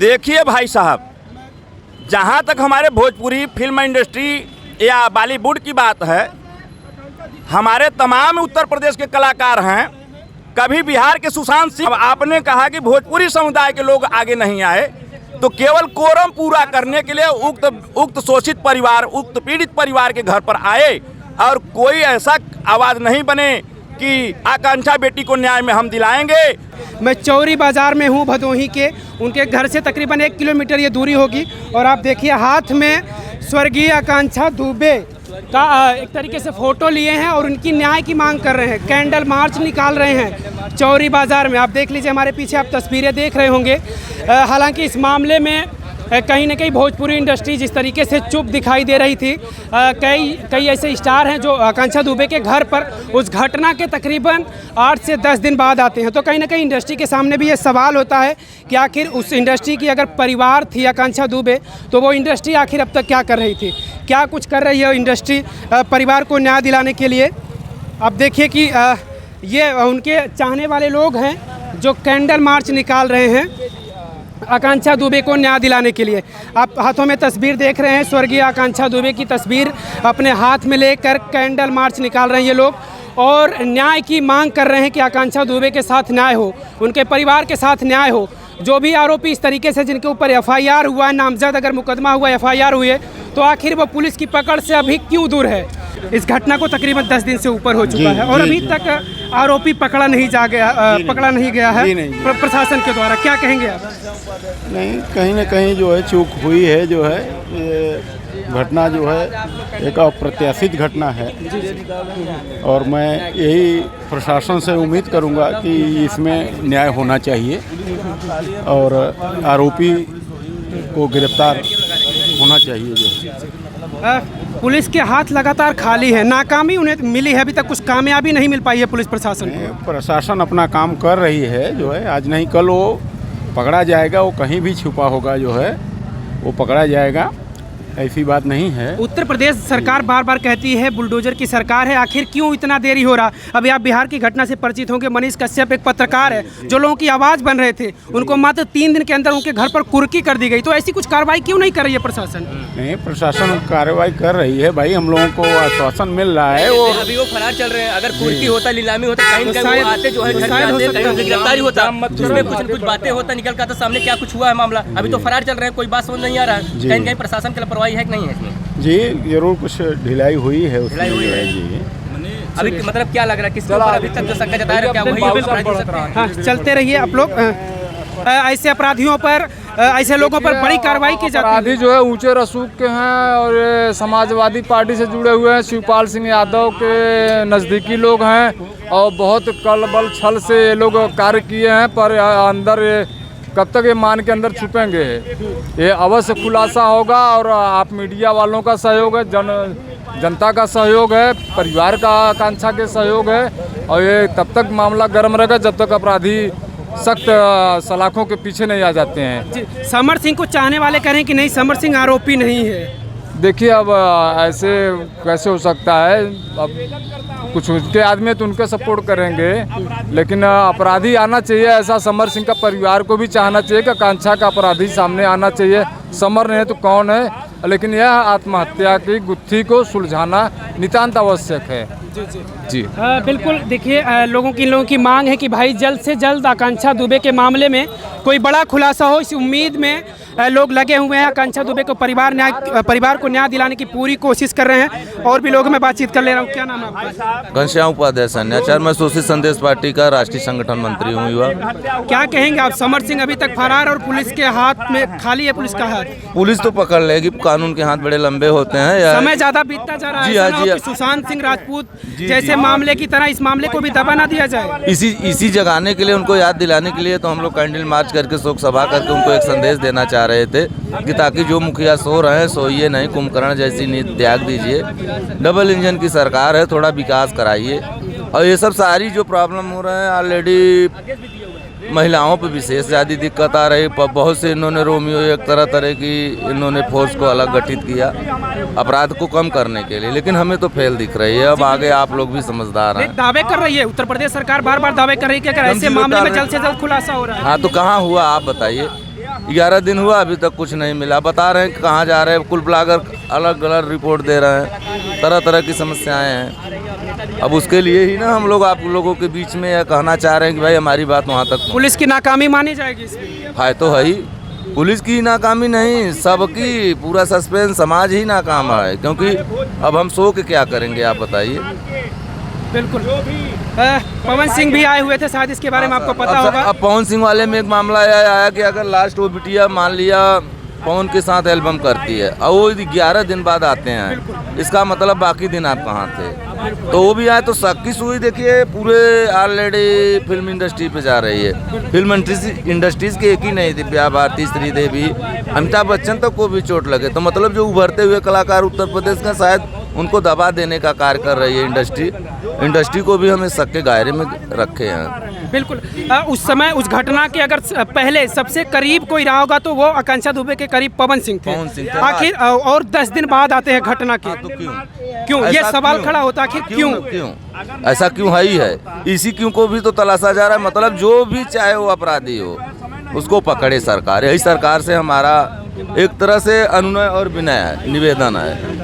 देखिए भाई साहब, जहाँ तक हमारे भोजपुरी फिल्म इंडस्ट्री या बॉलीवुड की बात है, हमारे तमाम उत्तर प्रदेश के कलाकार हैं। कभी बिहार के सुशांत सिंह, अब आपने कहा कि भोजपुरी समुदाय के लोग आगे नहीं आए, तो केवल कोरम पूरा करने के लिए उक्त शोषित परिवार, उक्त पीड़ित परिवार के घर पर आए और कोई ऐसा आवाज़ नहीं बने कि आकांक्षा बेटी को न्याय में हम दिलाएंगे। मैं चौरी बाज़ार में हूँ, भदोही के। उनके घर से तकरीबन 1 किलोमीटर ये दूरी होगी और आप देखिए हाथ में स्वर्गीय आकांक्षा दुबे का एक तरीके से फ़ोटो लिए हैं और उनकी न्याय की मांग कर रहे हैं। कैंडल मार्च निकाल रहे हैं चौरी बाज़ार में। आप देख लीजिए, हमारे पीछे आप तस्वीरें देख रहे होंगे। हालांकि इस मामले में कहीं ना कहीं भोजपुरी इंडस्ट्री जिस तरीके से चुप दिखाई दे रही थी, कई ऐसे स्टार हैं जो आकांक्षा दुबे के घर पर उस घटना के तकरीबन 8 से 10 दिन बाद आते हैं। तो कहीं ना कहीं इंडस्ट्री के सामने भी ये सवाल होता है कि आखिर उस इंडस्ट्री की अगर परिवार थी आकांक्षा दुबे, तो वो इंडस्ट्री आखिर अब तक क्या कर रही थी, क्या कुछ कर रही है इंडस्ट्री परिवार को न्याय दिलाने के लिए। आप देखिए कि ये उनके चाहने वाले लोग हैं जो कैंडल मार्च निकाल रहे हैं आकांक्षा दुबे को न्याय दिलाने के लिए। आप हाथों में तस्वीर देख रहे हैं, स्वर्गीय आकांक्षा दुबे की तस्वीर अपने हाथ में लेकर कैंडल मार्च निकाल रहे हैं ये लोग और न्याय की मांग कर रहे हैं कि आकांक्षा दुबे के साथ न्याय हो, उनके परिवार के साथ न्याय हो। जो भी आरोपी इस तरीके से जिनके ऊपर FIR हुआ है, नामजद अगर मुकदमा हुआ, FIR हुई है, तो आखिर वो पुलिस की पकड़ से अभी क्यों दूर है। इस घटना को तकरीबन 10 दिन से ऊपर हो चुका है और अभी तक आरोपी पकड़ा नहीं गया है प्रशासन के द्वारा। क्या कहेंगे आप? नहीं, कहीं ना कहीं जो है चूक हुई है, जो है ये घटना जो है एक अप्रत्याशित घटना है और मैं यही प्रशासन से उम्मीद करूंगा कि इसमें न्याय होना चाहिए और आरोपी को गिरफ्तार होना चाहिए। जो पुलिस के हाथ लगातार खाली है, नाकामी उन्हें मिली है, अभी तक कुछ कामयाबी नहीं मिल पाई है पुलिस प्रशासन को। प्रशासन अपना काम कर रही है, जो है आज नहीं कल वो पकड़ा जाएगा। वो कहीं भी छुपा होगा, जो है वो पकड़ा जाएगा, ऐसी बात नहीं है। उत्तर प्रदेश सरकार बार बार कहती है बुलडोजर की सरकार है, आखिर क्यों इतना देरी हो रहा? अभी आप बिहार की घटना से परिचित होंगे। मनीष कश्यप एक पत्रकार है जो लोगों की आवाज़ बन रहे थे, उनको मात्र 3 दिन के अंदर उनके घर पर कुर्की कर दी गई। तो ऐसी कुछ कार्रवाई क्यों नहीं कर रही है प्रशासन? नहीं, प्रशासन कार्रवाई कर रही है भाई, हम लोगों को आश्वासन मिल रहा है। वो अभी वो फरार चल रहे हैं। अगर कुर्की होता, नीलामी होता, कहीं कहीं आते जो है गिरफ्तारी होता, उसमें कुछ बातें होता, निकल कर सामने क्या कुछ हुआ है मामला। अभी तो फरार चल रहे हैं, कोई बात समझ नहीं आ रहा है। कहीं कहीं प्रशासन की लापरवाही है कि नहीं है इसमें? जी जरूर कुछ ढिलाई हुई है उसमें। जी अभी मतलब क्या लग रहा है, किसके ऊपर अभी तक जो शंका जता रहे हैं, क्या वही? हाँ, चलते रहिए आप लोग। ऐसे अपराधियों पर, ऐसे लोगों पर बड़ी कार्रवाई की जाती है। अपराधी जो है ऊंचे रसूख के हैं और ये समाजवादी पार्टी से जुड़े हुए हैं, शिवपाल सिंह यादव के नज़दीकी लोग हैं और बहुत कल बल छल से ये लोग कार्य किए हैं। पर अंदर कब तक ये मान के अंदर छुपेंगे, ये अवश्य खुलासा होगा। और आप मीडिया वालों का सहयोग है, जनता का सहयोग है, परिवार का आकांक्षा के सहयोग है और ये तब तक मामला गर्म रहेगा जब तक अपराधी सख्त सलाखों के पीछे नहीं आ जाते हैं। समर सिंह को चाहने वाले कह रहे हैं कि नहीं, समर सिंह आरोपी नहीं है। देखिए अब ऐसे कैसे हो सकता है, अब कुछ उसके आदमी तो उनके सपोर्ट करेंगे, लेकिन अपराधी आना चाहिए। ऐसा समर सिंह का परिवार को भी चाहना चाहिए कि आकांक्षा का अपराधी सामने आना चाहिए। समर नहीं तो कौन है, लेकिन यह आत्महत्या की गुत्थी को सुलझाना नितांत आवश्यक है। जी बिल्कुल। देखिए लोगों की मांग है कि भाई जल्द से जल्द आकांक्षा दुबे के मामले में कोई बड़ा खुलासा हो, इस उम्मीद में लोग लगे हुए हैं। आकांक्षा दुबे को परिवार को न्याय दिलाने की पूरी कोशिश कर रहे हैं। और भी लोग मैं बातचीत कर ले रहा हूँ। क्या नाम है आपका? घनश्याम उपाध्याय सन्याचार, मैं शोषित संदेश पार्टी का राष्ट्रीय संगठन मंत्री हूँ युवा। क्या कहेंगे आप? समर सिंह अभी तक फरार और पुलिस के हाथ में खाली है, पुलिस का हाथ। पुलिस तो पकड़ लेगी, कानून के हाथ बड़े लंबे होते हैं। समय ज्यादा बीतता जा रहा है। जी हाँ। सुशांत सिंह राजपूत जैसे मामले की तरह इस मामले को भी दबा ना दिया जाए, इसी जगाने के लिए, उनको याद दिलाने के लिए तो हम लोग कैंडल मार्च करके, शोक सभा करके उनको एक संदेश देना चाह रहे थे कि ताकि जो मुखिया सो रहे हैं सोइए नहीं, कुंभकर्ण जैसी नीति त्याग दीजिए। डबल इंजन की सरकार है, थोड़ा विकास कराइए। और ये सब सारी जो प्रॉब्लम हो रहे हैं, ऑलरेडी महिलाओं पे विशेष ज़्यादा दिक्कत आ रही। बहुत से इन्होंने रोमियो एक तरह की इन्होंने फोर्स को अलग गठित किया अपराध को कम करने के लिए, लेकिन हमें तो फेल दिख रही है। अब आगे आप लोग भी समझदार हैं। दावे कर रही है उत्तर प्रदेश सरकार, बार बार दावे कर रही है कि अगर ऐसे मामले में जल्द से जल्द खुलासा हो रहा है। हाँ, तो कहाँ हुआ आप बताइए। 11 दिन हुआ अभी तक कुछ नहीं मिला। बता रहे हैं कि कहाँ जा रहे हैं, कुल ब्लॉगर अलग अलग रिपोर्ट दे रहे हैं, तरह तरह की समस्याएं हैं। अब उसके लिए ही ना हम लोग आप लोगों के बीच में यह कहना चाह रहे हैं कि भाई हमारी बात वहाँ तक। पुलिस की नाकामी मानी जाएगी इसमें? है तो है ही, पुलिस की नाकामी नहीं, सबकी, पूरा सस्पेंस समाज ही नाकाम है। क्योंकि अब हम सो के क्या करेंगे आप बताइए। बिल्कुल। पवन सिंह भी आए हुए थे शायद, इसके बारे में आपको पता होगा। अब पवन सिंह वाले में एक मामला आया कि अगर लास्ट वो बिटिया मान लिया पवन के साथ एल्बम करती है और वो 11 दिन बाद आते हैं, इसका मतलब बाकी दिन आप कहाँ थे? तो वो भी आए तो सबकी सुई देखिए पूरे ऑलरेडी फिल्म इंडस्ट्री पे जा रही है। फिल्म इंडस्ट्रीज की एक ही नहीं थी, प्रिया भारती, श्रीदेवी, अमिताभ बच्चन तक को भी चोट लगे। तो मतलब जो उभरते हुए कलाकार उत्तर प्रदेश का शायद उनको दबा देने का कार्य कर रही है इंडस्ट्री को भी हम इस सबके दायरे में रखे हैं। बिल्कुल। उस समय उस घटना के अगर पहले सबसे करीब कोई रहा होगा तो वो आकांक्षा दुबे के करीब पवन सिंह थे। आखिर और 10 दिन बाद आते हैं घटना के, तो क्यों ये सवाल खड़ा होता है, आखिर क्यों ऐसा क्यों है ही है? इसी क्यों को भी तो तलाशा जा रहा है। मतलब जो भी चाहे वो अपराधी हो उसको पकड़े सरकार। यही सरकार से हमारा एक तरह से अनुनय और विनय है, निवेदन है।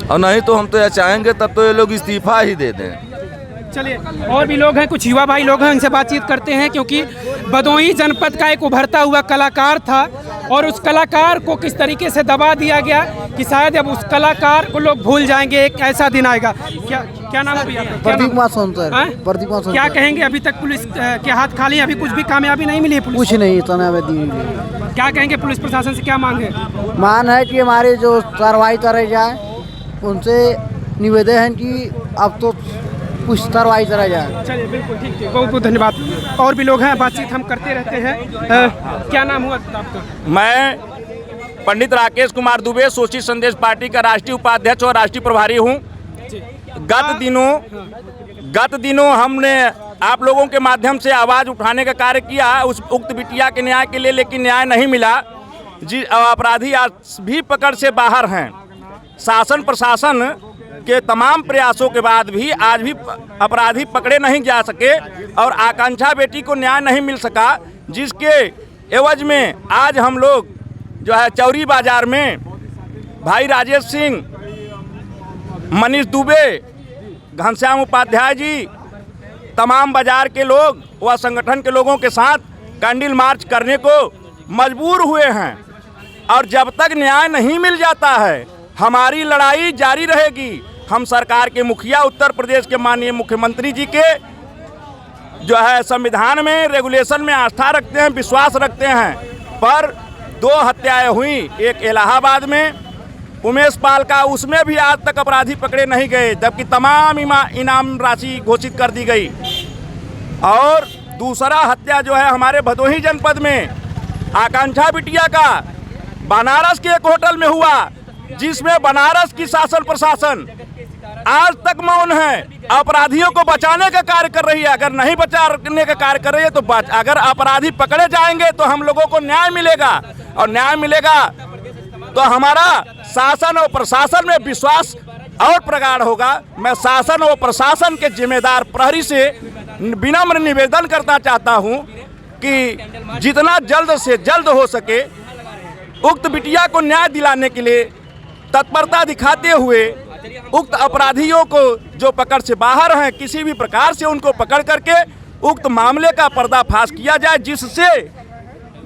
और नहीं तो हम तो यह चाहेंगे तब तो ये लोग इस्तीफा ही दे दें। चलिए, और भी लोग हैं, कुछ युवा भाई लोग हैं, उनसे बातचीत करते हैं। क्योंकि भदोही जनपद का एक उभरता हुआ कलाकार था और उस कलाकार को किस तरीके से दबा दिया गया कि शायद अब उस कलाकार को लोग भूल जाएंगे। एक ऐसा दिन आएगा। क्या नाम है भैया? प्रदीप कुमार सोनकर। प्रदीप कुमार सोनकर। क्या कहेंगे? अभी तक पुलिस के हाथ खाली, अभी कुछ भी कामयाबी नहीं मिली है? कुछ नहीं, क्या कहेंगे? पुलिस प्रशासन से क्या मांग है? मान है कि हमारे जो कार्रवाई करे जाए, उनसे निवेदन है कि अब तो कुछ कार्रवाई करा जाए। चलिए, बिल्कुल ठीक है, बहुत बहुत धन्यवाद। और भी लोग हैं, बातचीत हम करते रहते हैं। क्या नाम हुआ आपका? मैं पंडित राकेश कुमार दुबे, सोची संदेश पार्टी का राष्ट्रीय उपाध्यक्ष और राष्ट्रीय प्रभारी हूँ। गत दिनों हमने आप लोगों के माध्यम से आवाज़ उठाने का कार्य किया उस उक्त बिटिया के न्याय के लिए, लेकिन न्याय नहीं मिला। जी, अपराधी आज भी पकड़ से बाहर हैं। शासन प्रशासन के तमाम प्रयासों के बाद भी आज भी अपराधी पकड़े नहीं जा सके और आकांक्षा बेटी को न्याय नहीं मिल सका, जिसके एवज में आज हम लोग जो है चौरी बाजार में भाई राजेश सिंह, मनीष दुबे, घनश्याम उपाध्याय जी, तमाम बाजार के लोग व संगठन के लोगों के साथ कैंडल मार्च करने को मजबूर हुए हैं। और जब तक न्याय नहीं मिल जाता है हमारी लड़ाई जारी रहेगी। हम सरकार के मुखिया, उत्तर प्रदेश के माननीय मुख्यमंत्री जी के जो है संविधान में, रेगुलेशन में आस्था रखते हैं, विश्वास रखते हैं। पर 2 हत्याएं हुई, एक इलाहाबाद में उमेश पाल का, उसमें भी आज तक अपराधी पकड़े नहीं गए, जबकि तमाम इनाम राशि घोषित कर दी गई। और दूसरा हत्या जो है हमारे भदोही जनपद में आकांक्षा बिटिया का बनारस के एक होटल में हुआ, जिसमें बनारस की शासन प्रशासन आज तक मौन है। अपराधियों को बचाने का कार्य कर रही है। अगर नहीं बचाने का कार्य कर रही है तो अगर अपराधी पकड़े जाएंगे तो हम लोगों को न्याय मिलेगा, और न्याय मिलेगा तो हमारा शासन और प्रशासन में विश्वास और प्रगाढ़ होगा। मैं शासन और प्रशासन के जिम्मेदार प्रहरी से विनम्र निवेदन करना चाहता हूं कि जितना जल्द से जल्द हो सके उक्त बिटिया को न्याय दिलाने के लिए तत्परता दिखाते हुए उक्त अपराधियों को जो पकड़ से बाहर हैं, किसी भी प्रकार से उनको पकड़ करके उक्त मामले का पर्दाफाश किया जाए, जिससे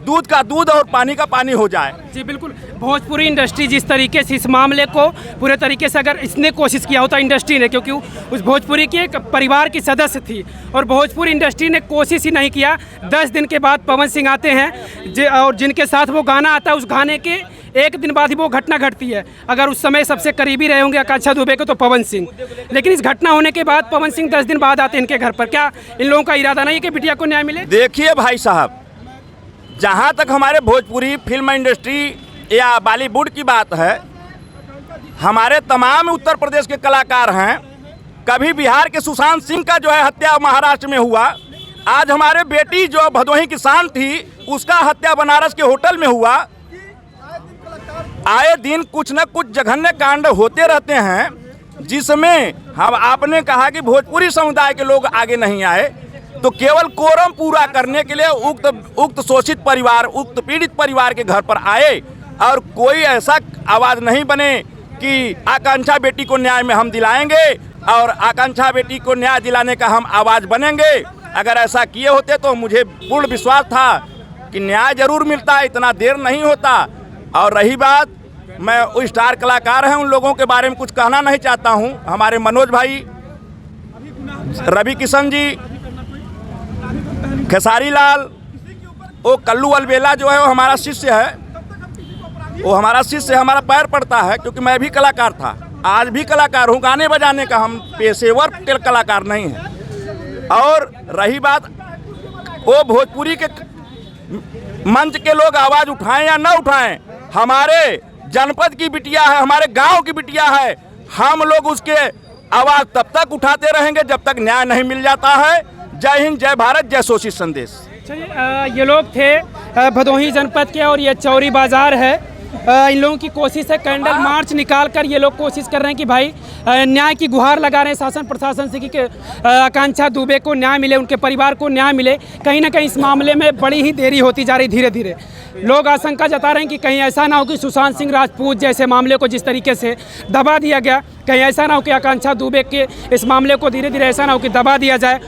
दूध का दूध और पानी का पानी हो जाए। जी बिल्कुल। भोजपुरी इंडस्ट्री जिस तरीके से इस मामले को पूरे तरीके से अगर इसने कोशिश किया होता इंडस्ट्री ने, क्योंकि उस भोजपुरी की एक परिवार की सदस्य थी और भोजपुरी इंडस्ट्री ने कोशिश ही नहीं किया। 10 दिन के बाद पवन सिंह आते हैं और जिनके साथ वो गाना आता है, उस गाने के 1 दिन बाद ही वो घटना घटती है। अगर उस समय सबसे करीबी रहे होंगे आकांक्षा दुबे को तो पवन सिंह, लेकिन इस घटना होने के बाद पवन सिंह 10 दिन बाद आते हैं इनके घर पर। क्या इन लोगों का इरादा नहीं है कि बिटिया को न्याय मिले? देखिए भाई साहब, जहाँ तक हमारे भोजपुरी फिल्म इंडस्ट्री या बॉलीवुड की बात है, हमारे तमाम उत्तर प्रदेश के कलाकार हैं। कभी बिहार के सुशांत सिंह का जो है हत्या महाराष्ट्र में हुआ, आज हमारे बेटी जो भदोही की शान थी उसका हत्या बनारस के होटल में हुआ। आए दिन कुछ न कुछ जघन्य कांड होते रहते हैं, जिसमें हम आपने कहा कि भोजपुरी समुदाय के लोग आगे नहीं आए। तो केवल कोरम पूरा करने के लिए उक्त शोषित परिवार, उक्त पीड़ित परिवार के घर पर आए और कोई ऐसा आवाज़ नहीं बने कि आकांक्षा बेटी को न्याय में हम दिलाएंगे और आकांक्षा बेटी को न्याय दिलाने का हम आवाज़ बनेंगे। अगर ऐसा किए होते तो मुझे पूर्ण विश्वास था कि न्याय जरूर मिलता, इतना देर नहीं होता। और रही बात, मैं वो स्टार कलाकार हैं, उन लोगों के बारे में कुछ कहना नहीं चाहता हूं। हमारे मनोज भाई, रवि किशन जी, खेसारी लाल, वो कल्लू अलबेला जो है वो हमारा शिष्य है, वो हमारा शिष्य, हमारा पैर पड़ता है, क्योंकि मैं भी कलाकार था, आज भी कलाकार हूँ, गाने बजाने का, हम पेशेवर कलाकार नहीं हैं। और रही बात, वो भोजपुरी के मंच के लोग आवाज़ उठाएं या ना उठाएं, हमारे जनपद की बिटिया है, हमारे गांव की बिटिया है, हम लोग उसके आवाज़ तब तक उठाते रहेंगे जब तक न्याय नहीं मिल जाता है। जय हिंद, जय भारत, जय शोषित संदेश। ये लोग थे भदोही जनपद के और ये चौरी बाजार है। इन लोगों की कोशिश है, कैंडल मार्च निकाल कर ये लोग कोशिश कर रहे हैं कि भाई न्याय की गुहार लगा रहे हैं शासन प्रशासन से कि आकांक्षा दुबे को न्याय मिले, उनके परिवार को न्याय मिले। कहीं ना कहीं इस मामले में बड़ी ही देरी होती जा रही, धीरे धीरे लोग आशंका जता रहे हैं कि कहीं ऐसा ना हो कि सुशांत सिंह राजपूत जैसे मामले को जिस तरीके से दबा दिया गया, कहीं ऐसा ना हो कि आकांक्षा दुबे के इस मामले को धीरे धीरे ऐसा ना हो कि दबा दिया जाए।